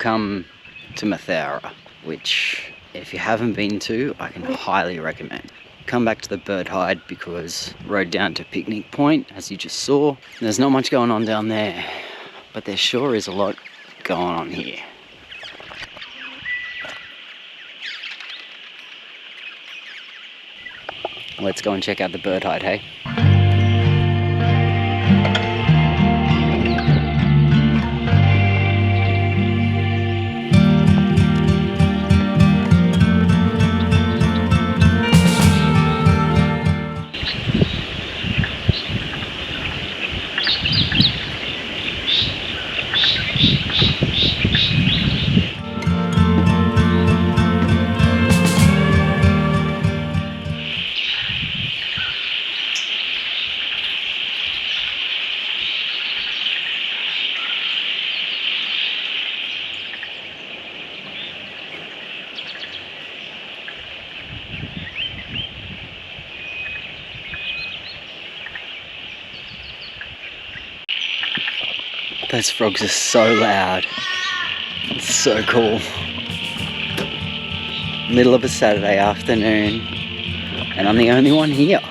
come to Mathara, which if you haven't been to, I can highly recommend. Come back to the bird hide because rode down to Picnic Point, as you just saw. There's not much going on down there, but there sure is a lot going on here. Let's go and check out the bird hide, hey? Those frogs are so loud. It's so cool. Middle of a Saturday afternoon, and I'm the only one here.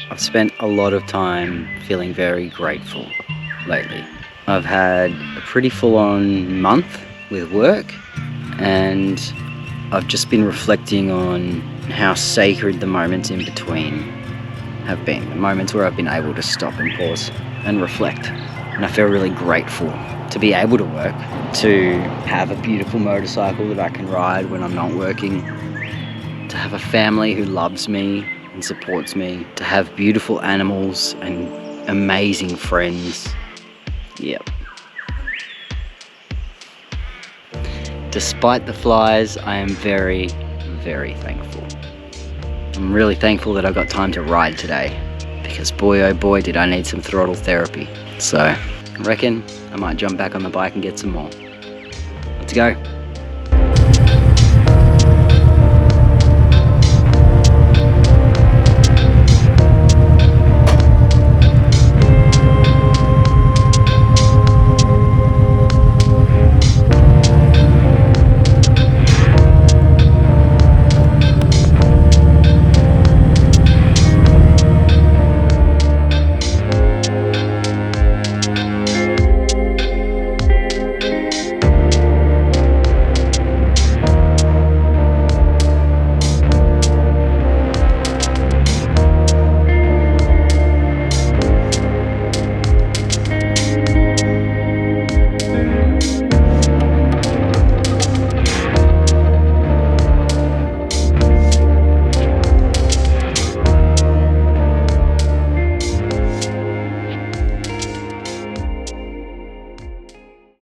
I've spent a lot of time feeling very grateful lately. I've had a pretty full-on month with work, and I've just been reflecting on how sacred the moments in between have been. The moments where I've been able to stop and pause and reflect. And I feel really grateful to be able to work, to have a beautiful motorcycle that I can ride when I'm not working, to have a family who loves me and supports me, to have beautiful animals and amazing friends. Yep. Despite the flies, I am very, very thankful. I'm really thankful that I got time to ride today, because boy oh boy did I need some throttle therapy. So I reckon I might jump back on the bike and get some more. Let's go.